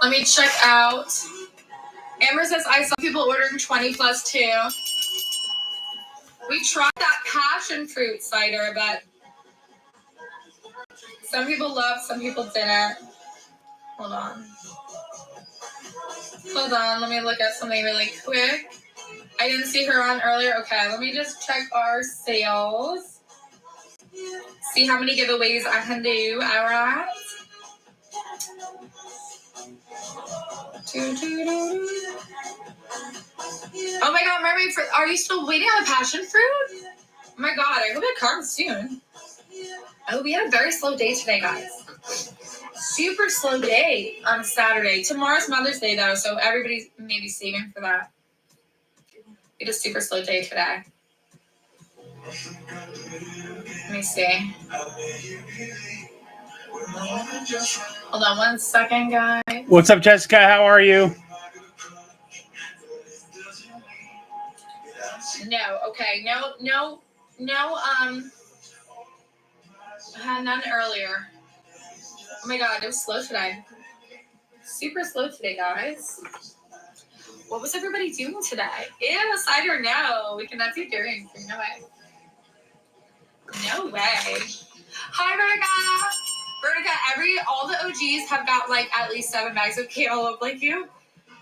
Let me check out. Amber says, I saw people ordering 20 plus 2. We tried that passion fruit cider, but some people loved, some people didn't. Hold on. Let me look at something really quick. I didn't see her on earlier. Okay, let me just check our sales. See how many giveaways I can do. All right. Oh my God, Mermaid, are you still waiting on the passion fruit? Oh my God, I hope it comes soon. Oh, we had a very slow day today, guys. Super slow day on Saturday. Tomorrow's Mother's Day, though, so everybody's maybe saving for that. It is a super slow day today. Let me see. Hold on one second, guys. What's up, Jessica? How are you? No, okay. No, none earlier. Oh my God, it was slow today. Super slow today, guys. What was everybody doing today? Ew, cider, no. We cannot do dairy. No way. No way. Hi, Vertica, all the OGs have got like at least 7 bags of cantaloupe like you.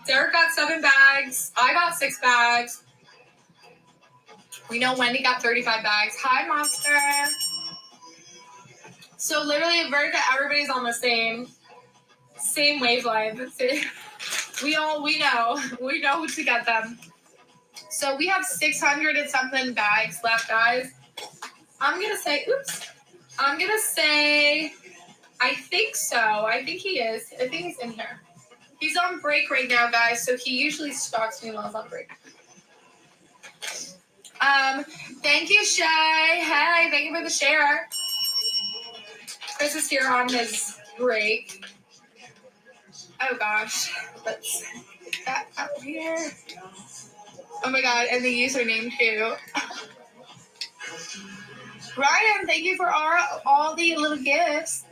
Derek got 7 bags. I got 6 bags. We know Wendy got 35 bags. Hi, Monster. So literally, Vertica, everybody's on the same wavelength. We know to get them. So we have 600 and something bags left, guys. I'm gonna say, I think so. I think he is. I think he's in here. He's on break right now, guys. So he usually stalks me while I'm on break. Thank you, Shay. Hey, thank you for the share. Chris is here on his break. Oh gosh, let's get that out here. Oh my God, and the username too. Ryan, thank you for all the little gifts.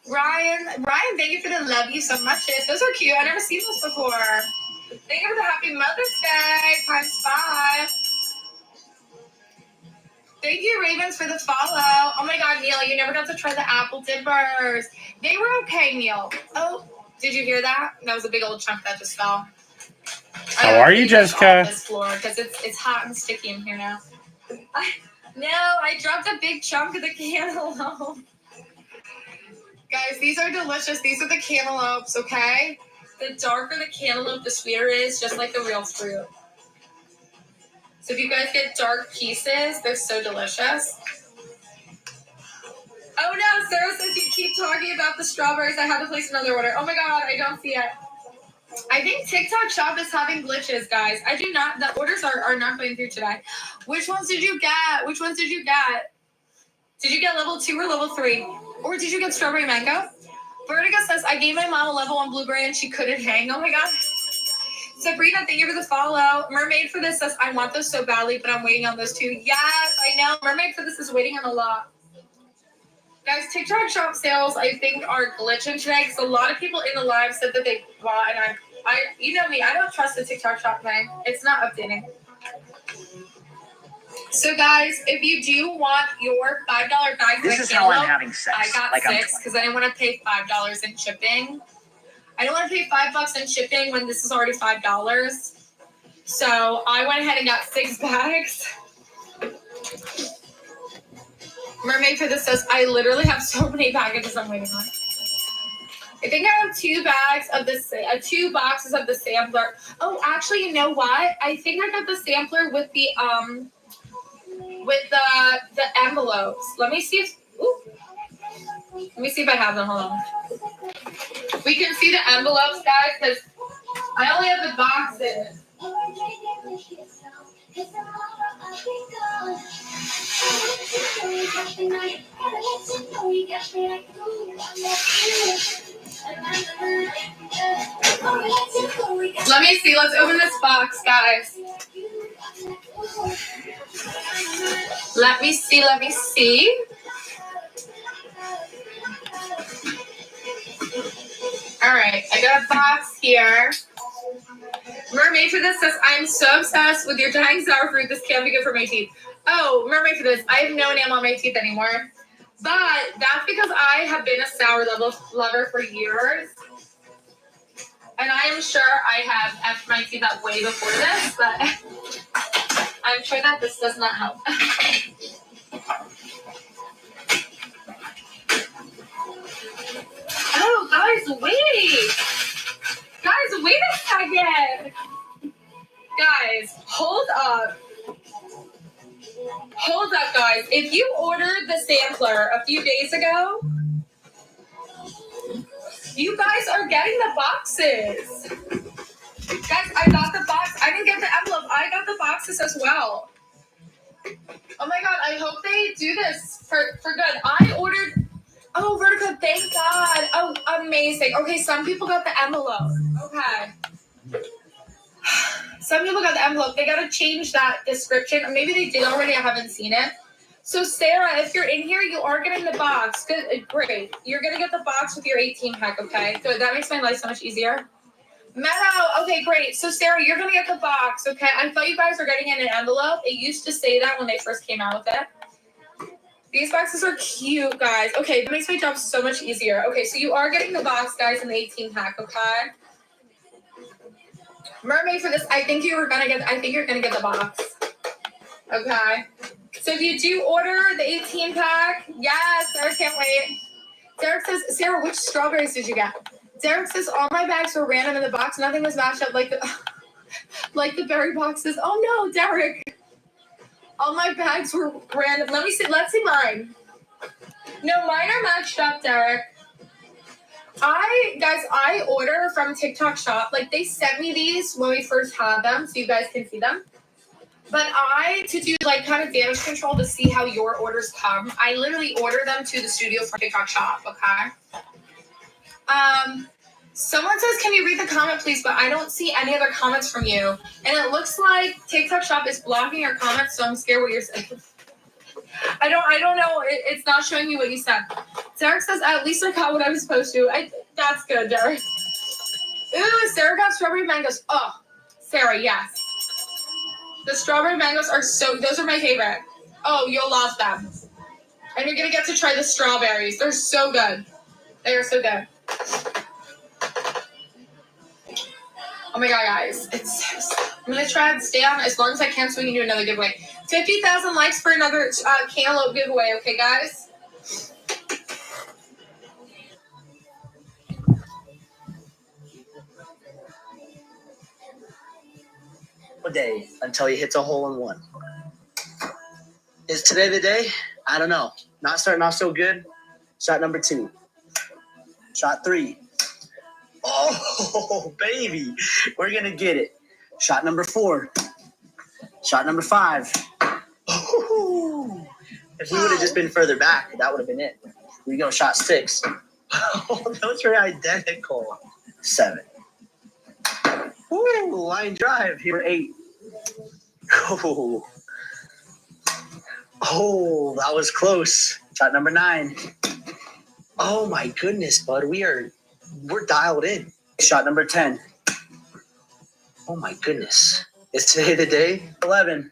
Ryan, thank you for the love you so much. Those are cute. I've never seen those before. Thank you for the happy Mother's Day ×5. Thank you, Ravens, for the follow. Oh my God, Neil, you never got to try the apple dippers. They were okay, Neil. Oh, did you hear that? That was a big old chunk that just fell. How are you, Jessica? Off this floor because it's hot and sticky in here now. I dropped a big chunk of the cantaloupe. Guys, these are delicious. These are the cantaloupes, okay? The darker the cantaloupe, the sweeter it is, just like the real fruit. So if you guys get dark pieces, they're so delicious. Oh no, Sarah says you keep talking about the strawberries. I have to place another order. Oh my God, I don't see it. I think TikTok Shop is having glitches, guys. I do not. The orders are not going through today. Which ones did you get? Did you get level 2 or level 3? Or did you get strawberry mango? Vertica says, I gave my mom a level 1 blueberry and she couldn't hang. Oh my God. Sabrina, thank you for the follow. Mermaid for this says, I want those so badly, but I'm waiting on those too. Yes, I know. Mermaid for this is waiting on a lot. Guys, TikTok Shop sales, I think, are glitching today because a lot of people in the live said that they bought, and you know me, I don't trust the TikTok Shop thing. It's not updating. So, guys, if you do want your $5 bag, this is how I'm having sex. I got 6 because I didn't want to pay $5 in shipping. I don't want to pay $5 in shipping when this is already $5. So I went ahead and got 6 bags. Mermaid for this says, I literally have so many packages I'm waiting on. I think I have 2 bags of this, 2 boxes of the sampler. Oh, actually, you know what? I think I got the sampler with the envelopes. Let me see if I have them. Hold on. We can see the envelopes, guys, because I only have the boxes. Let me see. Let's open this box, guys. Let me see. All right, I got got a box here. Mermaid for this says, I'm so obsessed with your dying sour fruit. This can't be good for my teeth. Oh, Mermaid for this. I have no enamel on my teeth anymore. But that's because I have been a sour lover for years. And I am sure I have effed my teeth up way before this, but I'm sure that this does not help. Oh, guys, wait. Guys, wait a second. Guys, hold up. Hold up, guys. If you ordered the sampler a few days ago, you guys are getting the boxes. Guys, I got the box. I didn't get the envelope. I got the boxes as well. Oh my god, I hope they do this for good. I ordered... Oh, Vertigo, thank God. Oh, amazing. Okay, some people got the envelope. Okay. Some people got the envelope. They got to change that description. Or maybe they did already. I haven't seen it. So, Sarah, if you're in here, you are getting the box. Good, great. You're going to get the box with your 18-pack, okay? Good. That makes my life so much easier. Meadow, okay, great. So, Sarah, you're going to get the box, okay? I thought you guys were getting in an envelope. It used to say that when they first came out with it. These boxes are cute, guys. Okay, that makes my job so much easier. Okay, so you are getting the box, guys, in the 18-pack, okay? Mermaid for this, I think you're gonna get the box. Okay. So if you do order the 18-pack, yes, Derek can't wait. Derek says, Sarah, which strawberries did you get? Derek says all my bags were random in the box. Nothing was matched up like the berry boxes. Oh no, Derek. All my bags were random. Let's see mine. No, mine are matched up, Derek. I order from TikTok Shop. Like, they sent me these when we first had them, so you guys can see them. But to do, like, kind of damage control to see how your orders come, I literally order them to the studio from TikTok Shop, okay? Someone says, can you read the comment, please? But I don't see any other comments from you. And it looks like TikTok Shop is blocking your comments, so I'm scared what you're saying. I don't know. It's not showing me what you said. Derek says, at least I got what I was supposed to. That's good, Derek. Ooh, Sarah got strawberry mangoes. Oh, Sarah, yes. The strawberry mangoes those are my favorite. Oh, you'll love them. And you're going to get to try the strawberries. They're so good. They are so good. Oh my god, guys. I'm going to try to stay on as long as I can so we can do another giveaway. 50,000 likes for another cantaloupe giveaway, okay, guys? A day until he hits a hole in one. Is today the day? I don't know. Not starting off so good. Shot number 2. Shot 3. Oh, baby. We're going to get it. Shot number 4. Shot number 5. Oh, if we would have just been further back, that would have been it. Here we go. Shot 6. Oh, those are identical. 7. Ooh, line drive. Here 8. Oh, that was close. Shot number 9. Oh my goodness, bud. We're dialed in. Shot number 10. Oh my goodness. Is today the day? 11.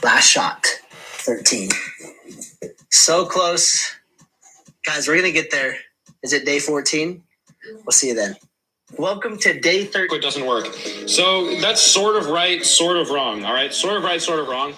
Last shot. 13. So close. Guys, we're going to get there. Is it day 14? We'll see you then. Welcome to day 13. It doesn't work. So that's sort of right, sort of wrong. All right. Sort of right, sort of wrong.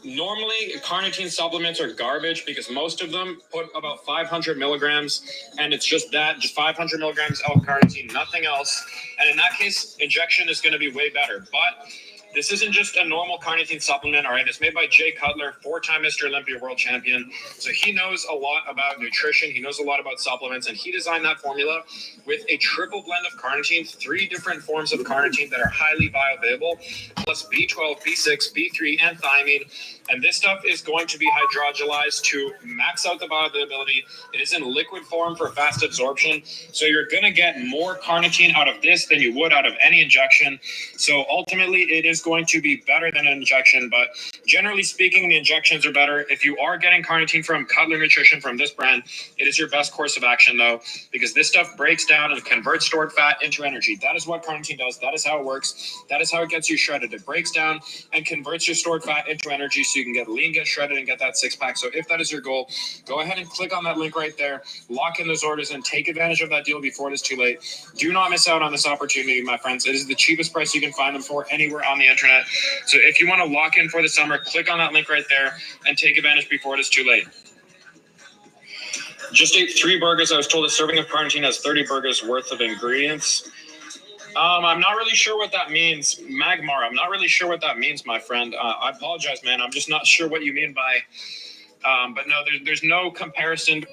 Normally, carnitine supplements are garbage because most of them put about 500 milligrams, and it's just 500 milligrams L-carnitine, nothing else. And in that case, injection is going to be way better. But this isn't just a normal carnitine supplement, all right? It's made by Jay Cutler, 4-time Mr. Olympia world champion. So he knows a lot about nutrition. He knows a lot about supplements, and he designed that formula with a triple blend of carnitine, 3 different forms of carnitine that are highly bioavailable, plus B12, B6, B3, and thiamine. And this stuff is going to be hydrogenized to max out the bioavailability. It is in liquid form for fast absorption. So you're going to get more carnitine out of this than you would out of any injection. So ultimately, it is going to be better than an injection, but generally speaking, the injections are better. If you are getting carnitine from Cutler Nutrition from this brand, it is your best course of action though, because this stuff breaks down and converts stored fat into energy. That is what carnitine does. That is how it works. That is how it gets you shredded. It breaks down and converts your stored fat into energy so you can get lean, get shredded, and get that six pack. So if that is your goal, go ahead and click on that link right there, lock in those orders, and take advantage of that deal before it is too late. Do not miss out on this opportunity, my friends. It is the cheapest price you can find them for anywhere on the internet. So if you want to lock in for the summer, click on that link right there and take advantage before it is too late. Just ate 3 burgers. I was told a serving of carnitine has 30 burgers worth of ingredients. I'm not really sure what that means. Magmar, I'm not really sure what that means, my friend. I apologize, man. I'm just not sure what you mean by, but no, there's no comparison.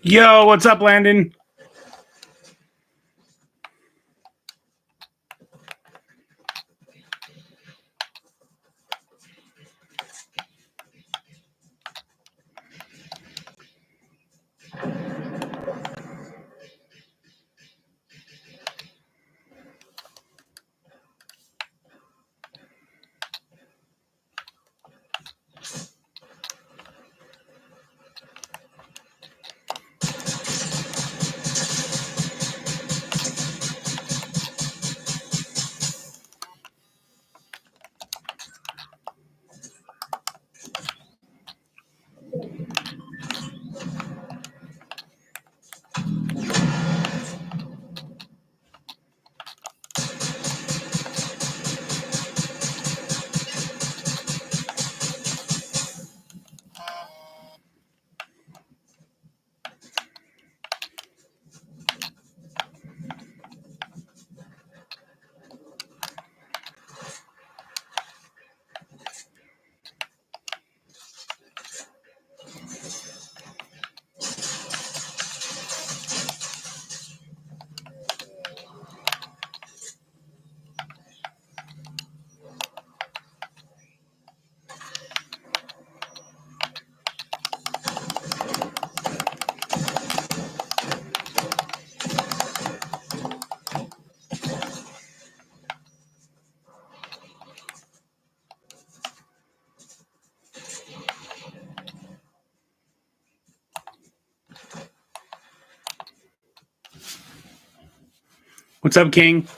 Yo, what's up, Landon? What's up, King?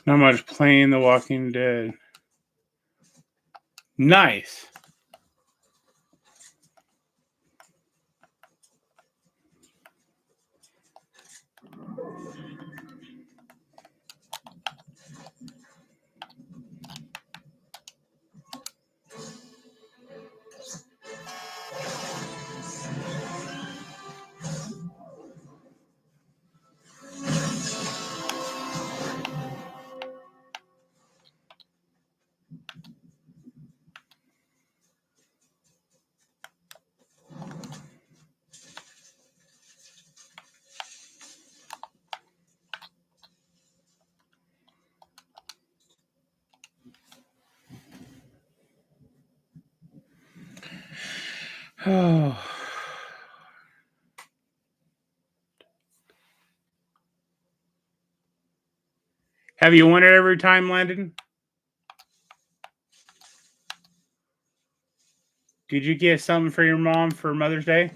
Not much, playing The Walking Dead. Nice. Oh. Have you won it every time, Landon? Did you get something for your mom for Mother's Day?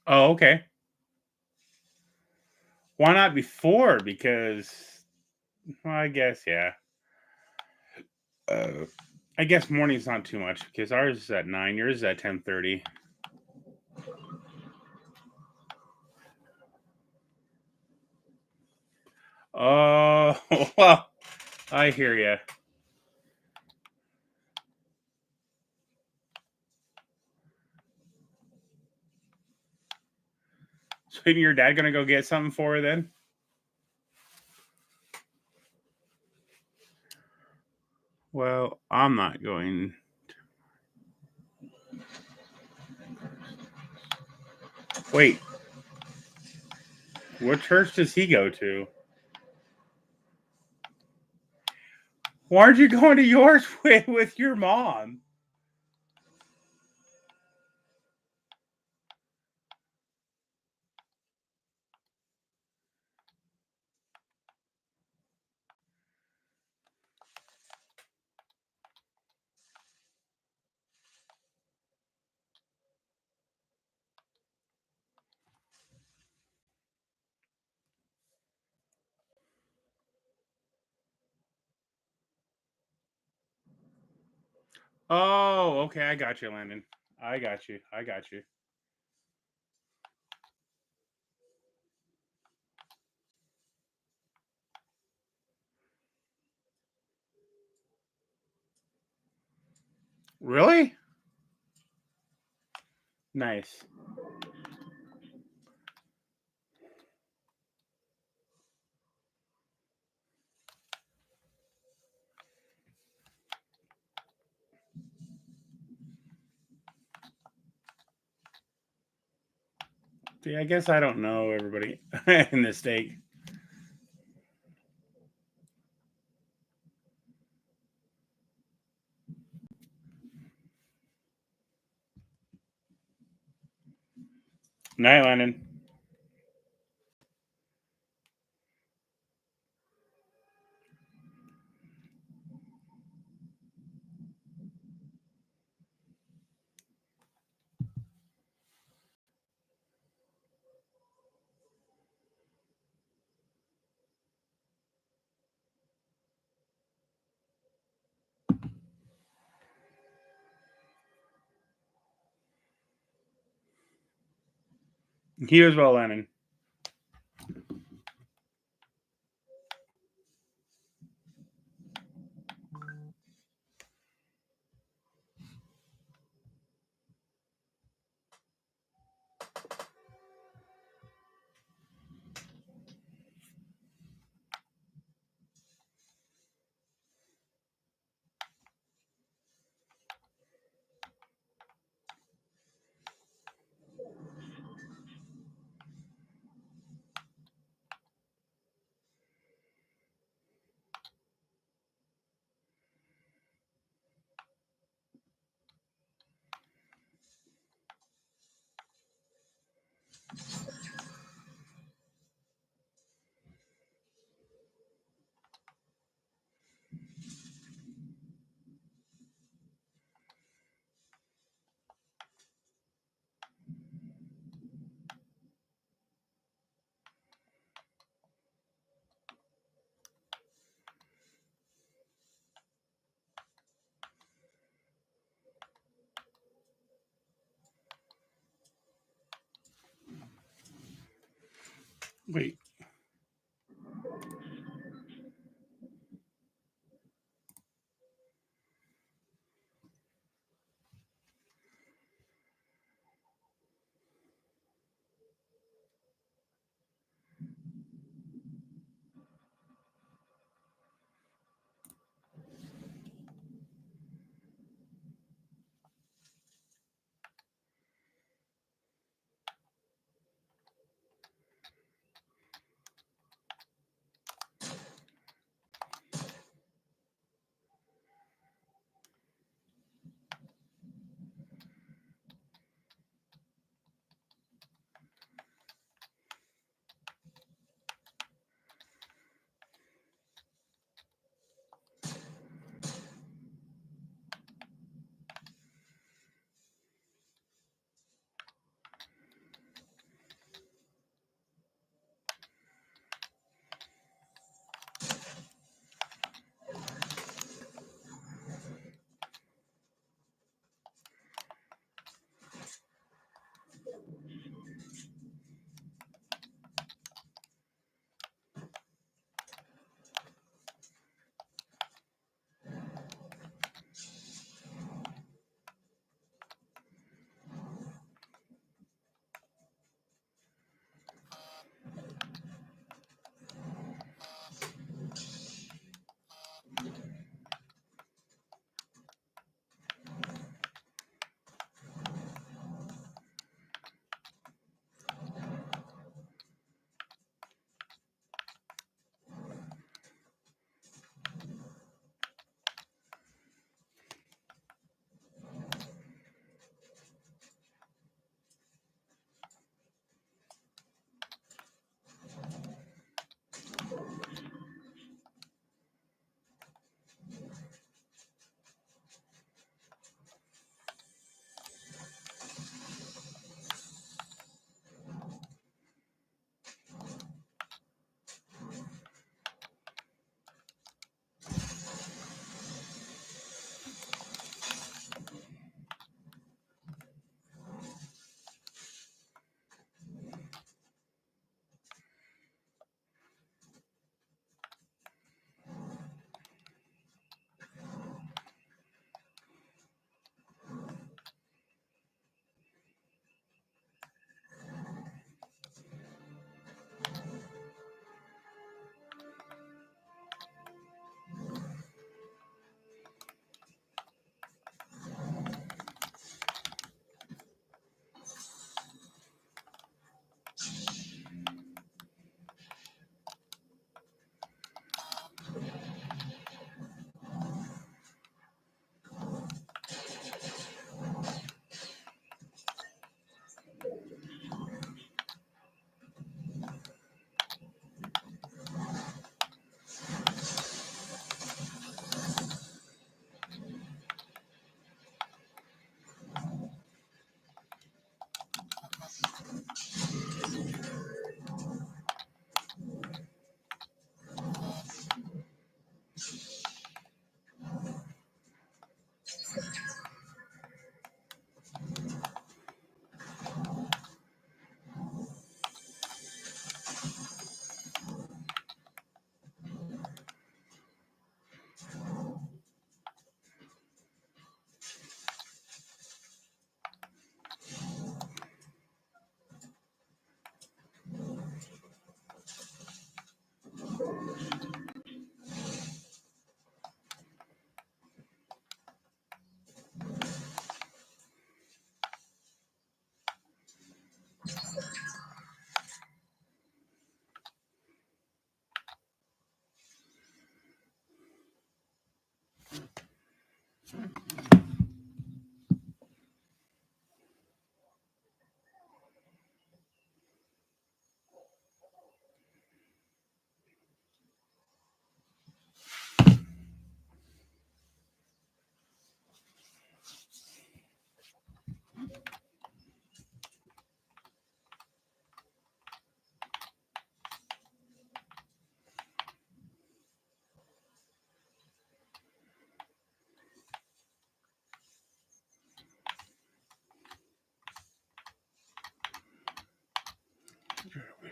Oh, okay. Why not before? Because, well, I guess, yeah. I guess morning's not too much because ours is at 9, yours is at 10:30. Oh, well, I hear you. So your dad gonna go get something for her then? Well, I'm not going. Wait, what church does he go to? Why aren't you going to yours with your mom? Oh, okay. I got you, Landon. I got you. Really? Nice. See, I guess I don't know everybody in the state. Night, Landon. You as well, Landon. Wait.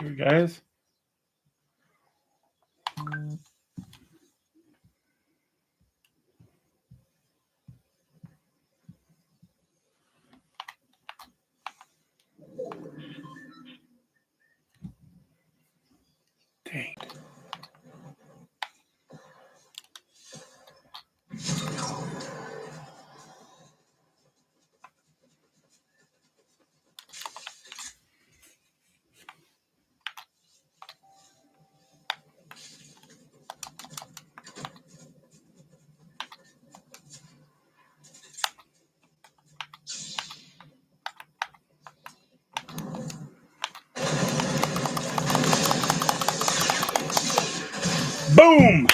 You guys. Dang. Boom!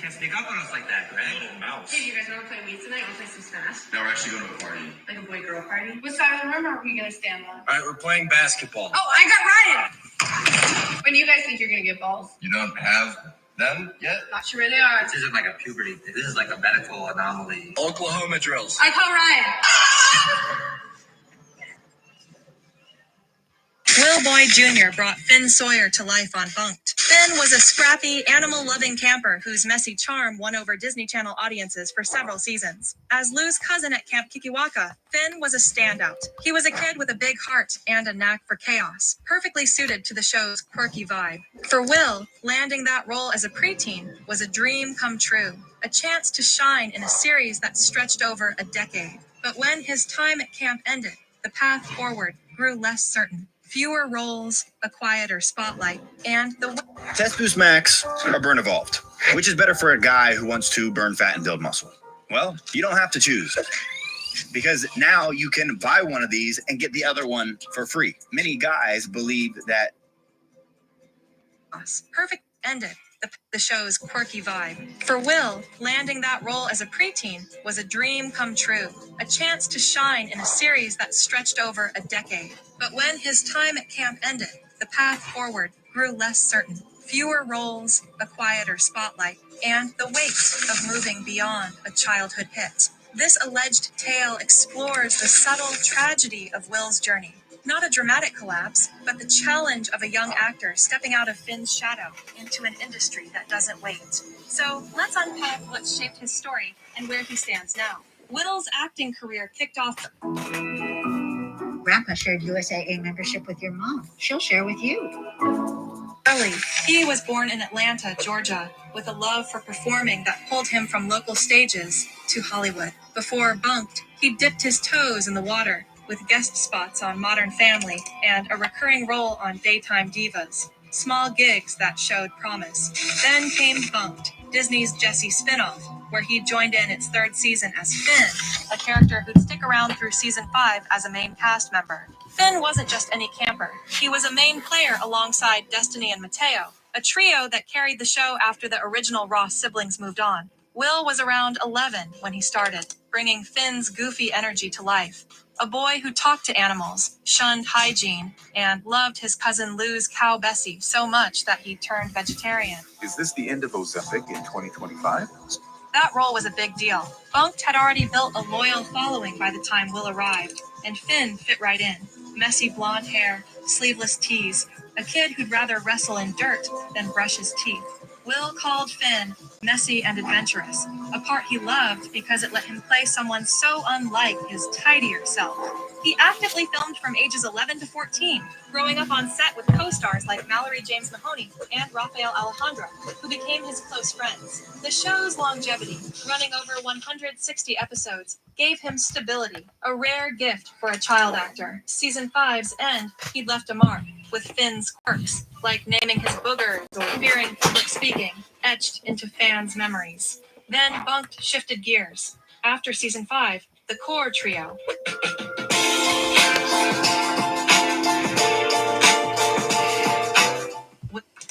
Can't sneak up on us like that, Greg. Mouse. Hey, you guys want to play Wii tonight? Want to play some Smash? No, we're actually going to a party. Like a boy-girl party? Which side of the room are we going to stand on? All right, we're playing basketball. Oh, I got Ryan! When do you guys think you're going to get balls? You don't have them yet? Not sure where they are. This isn't like a puberty thing. This is like a medical anomaly. Oklahoma drills. I call Ryan. Will Boyd Jr. brought Finn Sawyer to life on Bunked. Finn was a scrappy, animal-loving camper whose messy charm won over Disney Channel audiences for several seasons. As Lou's cousin at Camp Kikiwaka, Finn was a standout. He was a kid with a big heart and a knack for chaos, perfectly suited to the show's quirky vibe. For Will, landing that role as a preteen was a dream come true, a chance to shine in a series that stretched over a decade. But when his time at camp ended, the path forward grew less certain. Fewer roles, a quieter spotlight, and the Test Boost Max or Burn Evolved? Which is better for a guy who wants to burn fat and build muscle? Well, you don't have to choose. Because now you can buy one of these and get the other one for free. Many guys believe that perfect ended the show's quirky vibe. For Will, landing that role as a preteen was a dream come true, a chance to shine in a series that stretched over a decade. But when his time at camp ended, the path forward grew less certain. Fewer roles, a quieter spotlight, and the weight of moving beyond a childhood hit. This alleged tale explores the subtle tragedy of Will's journey. Not a dramatic collapse, but the challenge of a young actor stepping out of Finn's shadow into an industry that doesn't wait. So let's unpack what shaped his story and where he stands now. Will's acting career kicked off. Grandpa shared USAA membership with your mom. She'll share with you. Early, he was born in Atlanta, Georgia, with a love for performing that pulled him from local stages to Hollywood. Before Bunked, he dipped his toes in the water, with guest spots on Modern Family and a recurring role on Daytime Divas. Small gigs that showed promise. Then came Bunked, Disney's Jessie spinoff, where he joined in its third season as Finn, a character who'd stick around through season 5 as a main cast member. Finn wasn't just any camper. He was a main player alongside Destiny and Mateo, a trio that carried the show after the original Ross siblings moved on. Will was around 11 when he started, bringing Finn's goofy energy to life. A boy who talked to animals, shunned hygiene, and loved his cousin Lou's cow Bessie so much that he turned vegetarian. Is this the end of Ozempic in 2025? That role was a big deal. Bunked had already built a loyal following by the time Will arrived, and Finn fit right in. Messy blonde hair, sleeveless tees, a kid who'd rather wrestle in dirt than brush his teeth. Will called Finn messy and adventurous, a part he loved because it let him play someone so unlike his tidier self. He actively filmed from ages 11 to 14, growing up on set with co-stars like Mallory James Mahoney and Rafael Alejandro, who became his close friends. The show's longevity, running over 160 episodes, gave him stability, a rare gift for a child actor. Season 5's end, he'd left a mark, with Finn's quirks, like naming his boogers or fearing public speaking, etched into fans' memories. Then Bunked shifted gears. After season 5, the core trio.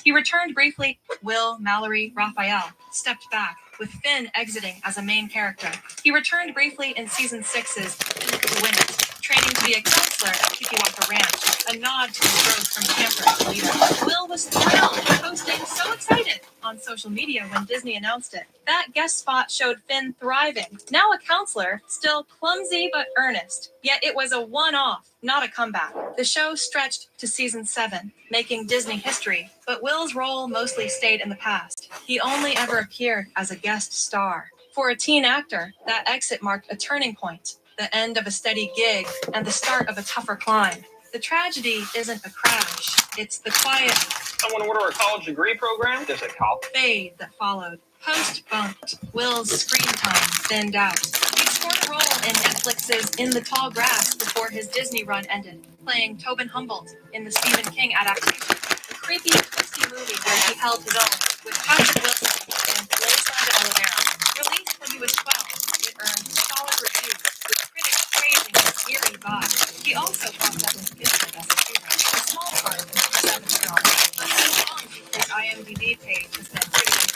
He returned briefly. Will, Mallory, Raphael stepped back, with Finn exiting as a main character. He returned briefly in season 6's To Win It, training to be a counselor at Kikiwaka Ranch, a nod to his growth from camper to leader. Will was thrilled, posting so excited on social media when Disney announced it. That guest spot showed Finn thriving. Now a counselor, still clumsy but earnest. Yet it was a one-off, not a comeback. The show stretched to season 7, making Disney history, but Will's role mostly stayed in the past. He only ever appeared as a guest star. For a teen actor, that exit marked a turning point, the end of a steady gig and the start of a tougher climb. The tragedy isn't a crash, it's the quiet Someone order a college degree program? There's a college. fade that followed. Post-Bunked, Will's screen time thinned out. He scored a role in Netflix's In the Tall Grass before his Disney run ended, playing Tobin Humboldt in the Stephen King adaptation, a creepy, twisty movie where he held his own with Patrick Wilson and Rosa de Oliveira. Released when he was 12, it earned solid reviews, with critics praising his eerie vibe. He also popped up in Gifted as a shooter, a small part of the 7 film, but so long his IMDb page has been critically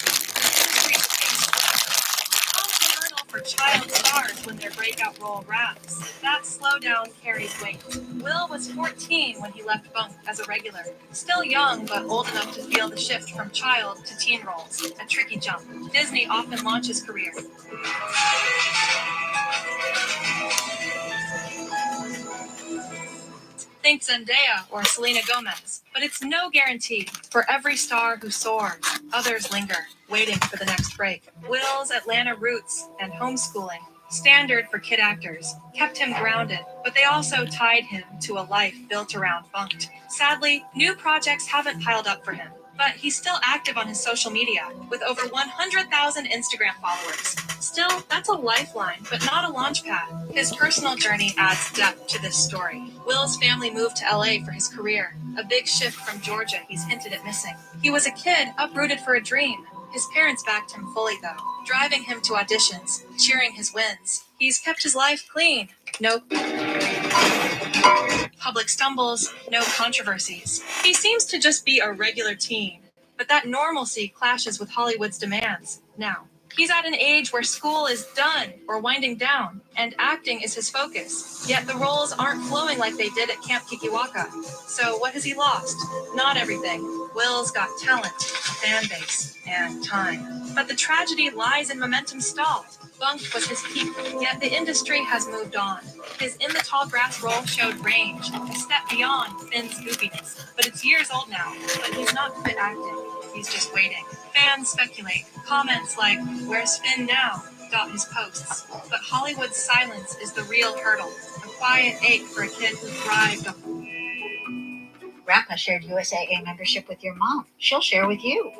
for child stars when their breakout role wraps. That slowdown carries weight. Will was 14 when he left Bunk as a regular. Still young, but old enough to feel the shift from child to teen roles. A tricky jump. Disney often launches career. Think Zendaya or Selena Gomez, but it's no guarantee. For every star who soars, others linger, waiting for the next break. Will's Atlanta roots and homeschooling, standard for kid actors, kept him grounded, but they also tied him to a life built around Bunked. Sadly, new projects haven't piled up for him, but he's still active on his social media, with over 100,000 Instagram followers. Still, that's a lifeline, but not a launchpad. His personal journey adds depth to this story. Will's family moved to LA for his career, a big shift from Georgia he's hinted at missing. He was a kid uprooted for a dream. His parents backed him fully, though, driving him to auditions, cheering his wins. He's kept his life clean. No public stumbles, no controversies. He seems to just be a regular teen, but that normalcy clashes with Hollywood's demands now. He's at an age where school is done or winding down, and acting is his focus. Yet the roles aren't flowing like they did at Camp Kikiwaka. So what has he lost? Not everything. Will's got talent, a fan base, and time. But the tragedy lies in momentum stalled. Bunked was his peak, yet the industry has moved on. His In the Tall Grass role showed range, a step beyond Finn's goofiness. But it's years old now, but he's not quit acting. He's just waiting. Fans speculate. Comments like, "Where's Finn now?" dot his posts. But Hollywood's silence is the real hurdle. A quiet ache for a kid who thrived Grandpa shared USAA membership with your mom. She'll share with you.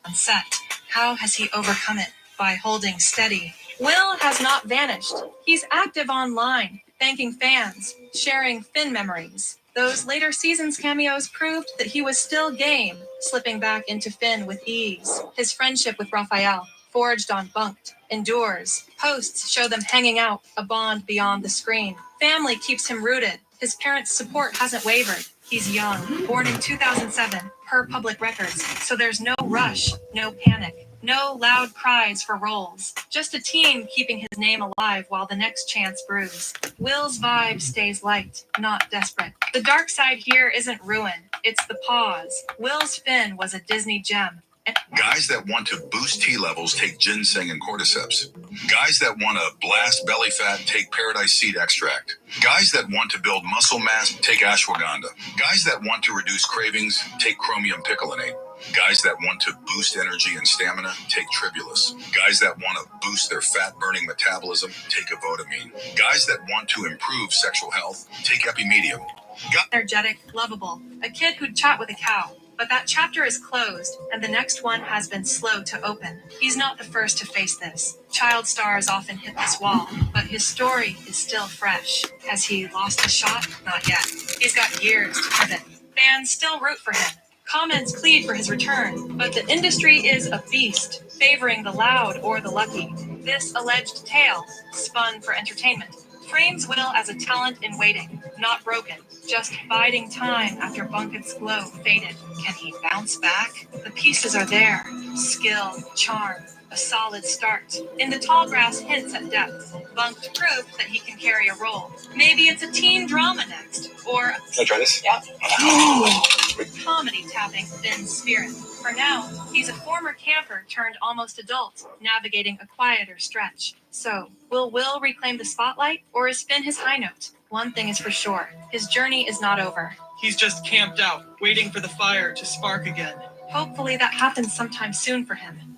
on set. How has he overcome it? By holding steady. Will has not vanished. He's active online, thanking fans, sharing Finn memories. Those later seasons cameos proved that he was still game, slipping back into Finn with ease. His friendship with Raphael, forged on Bunked, endures. Posts show them hanging out, a bond beyond the screen. Family keeps him rooted. His parents' support hasn't wavered. He's young, born in 2007, per public records, so there's no rush, no panic. No loud cries for roles. Just a team keeping his name alive while the next chance brews. Will's vibe stays light, not desperate. The dark side here isn't ruin, it's the pause. Will's Finn was a Disney gem, Guys that want to boost T levels take ginseng and cordyceps. Guys that want to blast belly fat take paradise seed extract. Guys that want to build muscle mass take ashwagandha. Guys that want to reduce cravings take chromium picolinate. Guys that want to boost energy and stamina take tribulus. Guys that want to boost their fat burning metabolism take avotamine. Guys that want to improve sexual health take epimedium. Energetic, lovable, a kid who'd chat with a cow. But that chapter is closed, and the next one has been slow to open. He's not the first to face this. Child stars often hit this wall, but his story is still fresh. Has he lost his shot? Not yet. He's got years to pivot. Fans still root for him. Comments plead for his return, but the industry is a beast, favoring the loud or the lucky. This alleged tale, spun for entertainment, frames Will as a talent in waiting, not broken, just biding time after Bunkett's glow faded. Can he bounce back? The pieces are there. Skill, charm, a solid start. In the tall grass hints at depth. Bunked proof that he can carry a role. Maybe it's a teen drama next, or Can I try this? yeah. Comedy tapping Finn's spirit. For now, he's a former camper turned almost adult, navigating a quieter stretch. So, will Will reclaim the spotlight, or is Finn his high note? One thing is for sure, his journey is not over. He's just camped out, waiting for the fire to spark again. Hopefully that happens sometime soon for him.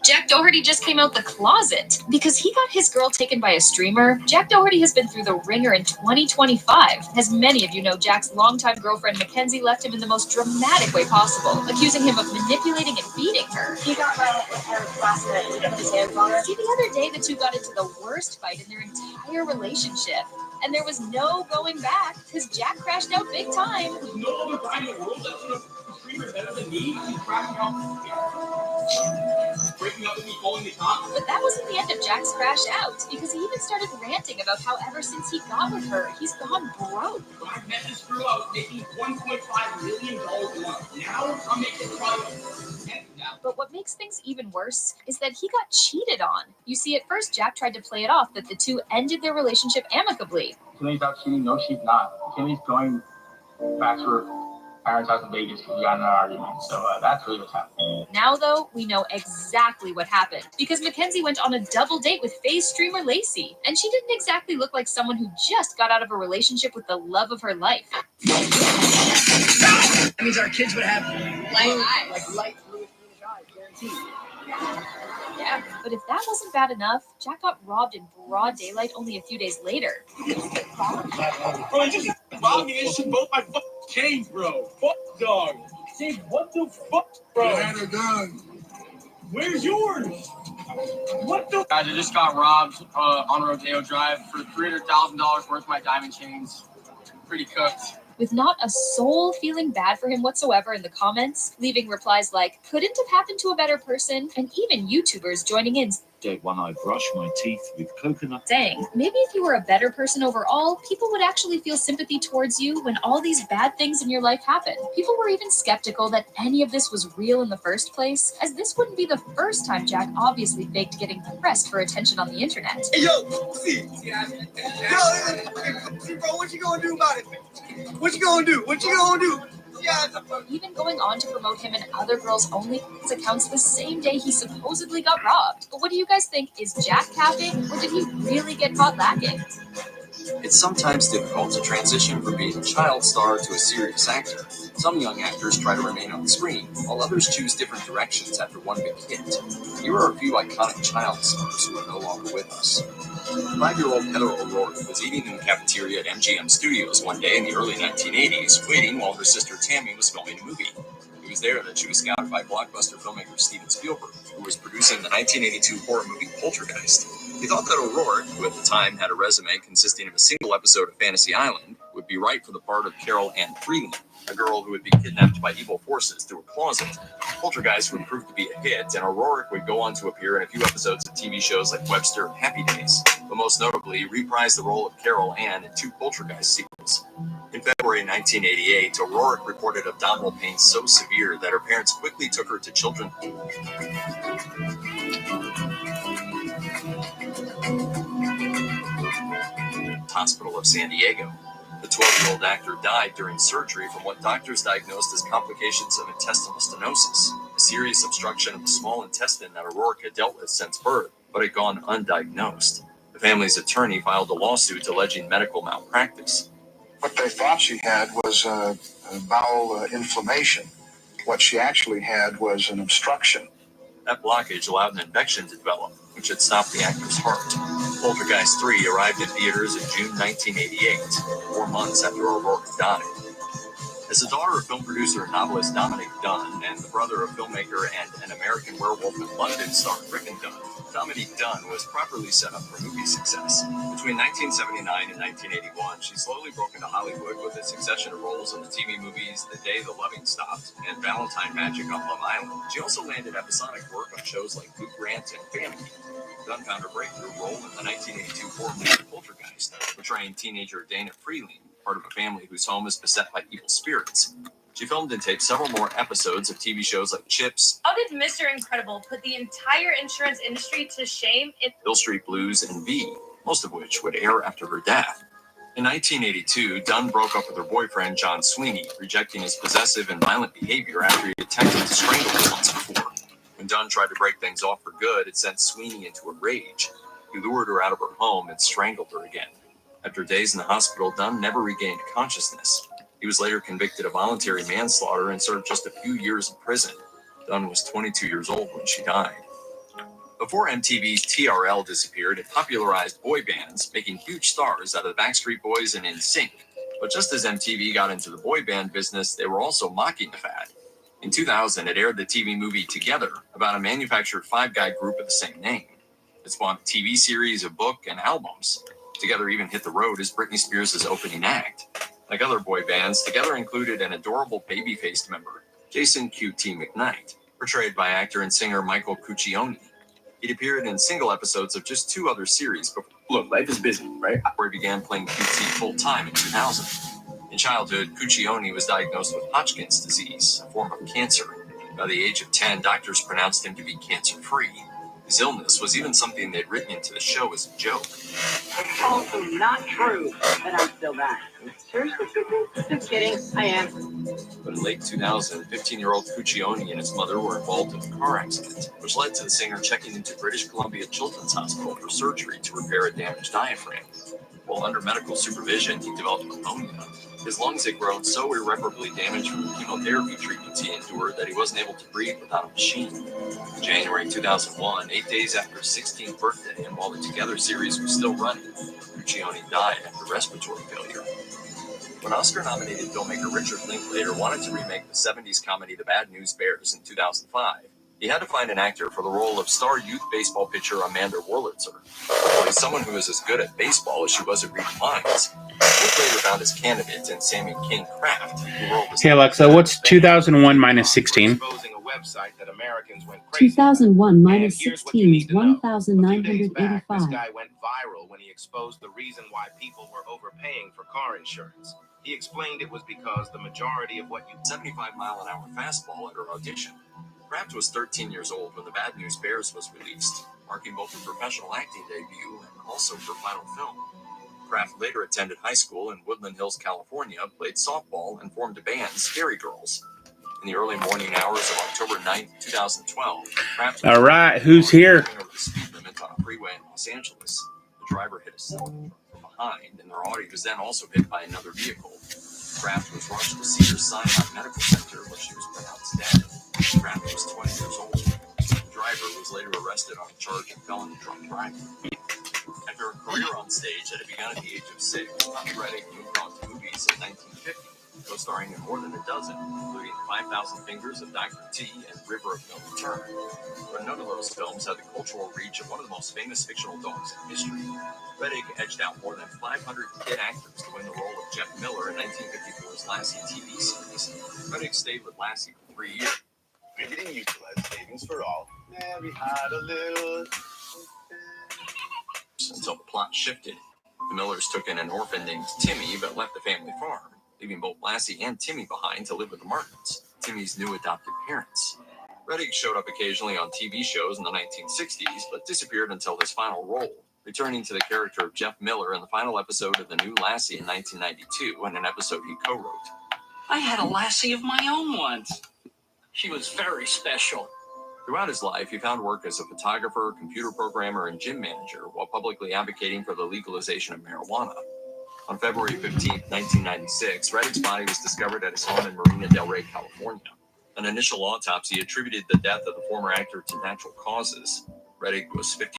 Jack Doherty just came out the closet because he got his girl taken by a streamer. Jack Doherty has been through the ringer in 2025. As many of you know, Jack's longtime girlfriend Mackenzie left him in the most dramatic way possible, accusing him of manipulating and beating her. He got violent with her last night. He put his hands on her. See, the other day the two got into the worst fight in their entire relationship. And there was no going back because Jack crashed out big time. There's no other guy in the world that's gonna streamer better than me. He's crashing out. Breaking up with me, pulling the top. But that wasn't the end of Jack's crash out, because he even started ranting about how ever since he got with her, he's gone broke. When I met this girl, I was making $1.5 million a month. Now I'm making probably But what makes things even worse is that he got cheated on. You see, at first Jack tried to play it off that the two ended their relationship amicably. Kenny's not cheating. No, she's not. Kenny's going back to her parents' house in Vegas because we got in an argument. So that's really what's happening. Now, though, we know exactly what happened because Mackenzie went on a double date with FaZe streamer Lacey, and she didn't exactly look like someone who just got out of a relationship with the love of her life. That means our kids would have light blue eyes, guaranteed. Yeah, but if that wasn't bad enough, Jack got robbed in broad daylight only a few days later. Bro, you just robbed me and she broke my fucking chains, bro. Fuck, dog. Say, what the fuck, bro? I had a gun. Where's yours? What the? Guys, I just got robbed on Rodeo Drive for $300,000 worth of my diamond chains. Pretty cooked. With not a soul feeling bad for him whatsoever in the comments, leaving replies like, couldn't have happened to a better person, and even YouTubers joining in when I brush my teeth with coconut. saying, maybe if you were a better person overall, people would actually feel sympathy towards you when all these bad things in your life happen. People were even skeptical that any of this was real in the first place, as this wouldn't be the first time Jack obviously faked getting pressed for attention on the internet. Hey, yo, see. Bro, what you gonna do about it? What you gonna do? What you gonna do? Even going on to promote him and other girls' only accounts the same day he supposedly got robbed. But what do you guys think? Is Jack capping, or did he really get caught lacking? It's sometimes difficult to transition from being a child star to a serious actor. Some young actors try to remain on screen, while others choose different directions after one big hit. Here are a few iconic child stars who are no longer with us. 5-year-old Heather O'Rourke was eating in the cafeteria at MGM Studios one day in the early 1980s, waiting while her sister Tammy was filming a movie. It was there that she was scouted by blockbuster filmmaker Steven Spielberg, who was producing the 1982 horror movie Poltergeist. He thought that O'Rourke, who at the time had a resume consisting of a single episode of Fantasy Island, would be right for the part of Carol Ann Freeland, a girl who would be kidnapped by evil forces through a closet. Poltergeist would prove to be a hit, and O'Rourke would go on to appear in a few episodes of TV shows like Webster and Happy Days, but most notably reprised the role of Carol Ann in 2 Poltergeist sequels. In February 1988, O'Rourke reported abdominal pain so severe that her parents quickly took her to Children's Hospital of San Diego. The 12-year-old actor died during surgery from what doctors diagnosed as complications of intestinal stenosis, a serious obstruction of the small intestine that O'Rourke had dealt with since birth, but had gone undiagnosed. The family's attorney filed a lawsuit alleging medical malpractice. What they thought she had was bowel inflammation. What she actually had was an obstruction. That blockage allowed an infection to develop, which had stopped the actor's heart. Poltergeist 3 arrived in theaters in June 1988, 4 months after O'Rourke died. As the daughter of film producer and novelist Dominic Dunn and the brother of filmmaker and An American Werewolf in London star Rickon Dunn, Dominique Dunn was properly set up for movie success. Between 1979 and 1981, she slowly broke into Hollywood with a succession of roles in the TV movies The Day the Loving Stopped and Valentine Magic on Love Island. She also landed episodic work on shows like Luke Grant and Family. Dunn found her breakthrough role in the 1982 horror movie Poltergeist, portraying teenager Dana Freeling, part of a family whose home is beset by evil spirits. She filmed and taped several more episodes of TV shows like Chips, How did Mr. Incredible put the entire insurance industry to shame? Hill Street Blues, and V, most of which would air after her death. In 1982, Dunn broke up with her boyfriend, John Sweeney, rejecting his possessive and violent behavior after he attempted to strangle her once before. When Dunn tried to break things off for good, it sent Sweeney into a rage. He lured her out of her home and strangled her again. After days in the hospital, Dunn never regained consciousness. He was later convicted of voluntary manslaughter and served just a few years in prison. Dunn was 22 years old when she died. Before MTV's TRL disappeared, it popularized boy bands, making huge stars out of the Backstreet Boys and NSYNC. But just as MTV got into the boy band business, they were also mocking the fad. In 2000, it aired the TV movie Together, about a manufactured five-guy group of the same name. It spawned a TV series, a book, and albums. Together even hit the road as Britney Spears' opening act. Like other boy bands, Together included an adorable baby-faced member, Jason QT McKnight, portrayed by actor and singer Michael Cuccione. He'd appeared in single episodes of just 2 other series before. Look, life is busy, right? Where he began playing QT full-time in 2000. In childhood, Cuccione was diagnosed with Hodgkin's disease, a form of cancer. By the age of 10, doctors pronounced him to be cancer-free. His illness was even something they'd written into the show as a joke. It's also not true that I'm still dying. Seriously, just kidding. I am. But in late 2000, 15-year-old Cuccione and his mother were involved in a car accident, which led to the singer checking into British Columbia Children's Hospital for surgery to repair a damaged diaphragm. While under medical supervision, he developed pneumonia. His lungs had grown so irreparably damaged from the chemotherapy treatments he endured that he wasn't able to breathe without a machine. In January 2001, 8 days after his 16th birthday, and while the Together series was still running, Cuccione died after respiratory failure. When Oscar-nominated filmmaker Richard Linklater wanted to remake the 70s comedy The Bad News Bears in 2005, he had to find an actor for the role of star youth baseball pitcher Amanda Wurlitzer. Well, someone who was as good at baseball as she was at reading lines. Linklater found his candidate in Sammy King Kraft, who rolled his... Hey Alexa, what's 2001 minus 16? 2001 minus 16 is 1,985. This guy went viral when he exposed the reason why people were overpaying for car insurance. He explained it was because the majority of what you... 75-mile-an-hour fastball at her audition. Kraft was 13 years old when The Bad News Bears was released, marking both her professional acting debut and also her final film. Kraft later attended high school in Woodland Hills, California, played softball, and formed a band, Scary Girls. In the early morning hours of October 9, 2012, Kraft... All right, who's here? ...over the speed limit on a freeway in Los Angeles. The driver hit a semi from behind, and their Audi was then also hit by another vehicle. Kraft was rushed to Cedars-Sinai Medical Center, where she was pronounced dead. Kraft was 20 years old. The driver was later arrested on a charge of felony drunk driving. After a career on stage that had begun at the age of 6, Tommy Reddick moved on to movies in 1950, co-starring in more than a dozen, including 5,000 Fingers of Dr. T and River of No Return. But none of those films had the cultural reach of one of the most famous fictional dogs in history. Reddick edged out more than 500 kid actors to win the role of Jeff Miller in 1954's Lassie TV series. Reddick stayed with Lassie for 3 years. Maybe didn't utilize savings for all. Mary had a little. Until the plot shifted. The Millers took in an orphan named Timmy, but left the family farm, leaving both Lassie and Timmy behind to live with the Martins, Timmy's new adopted parents. Reddick showed up occasionally on TV shows in the 1960s, but disappeared until his final role, returning to the character of Jeff Miller in the final episode of The New Lassie in 1992, in an episode he co-wrote. I had a lassie of my own once. She was very special. Throughout his life, he found work as a photographer, computer programmer, and gym manager while publicly advocating for the legalization of marijuana. On February 15, 1996, Reddick's body was discovered at his home in Marina del Rey, California. An initial autopsy attributed the death of the former actor to natural causes. Reddick was 50.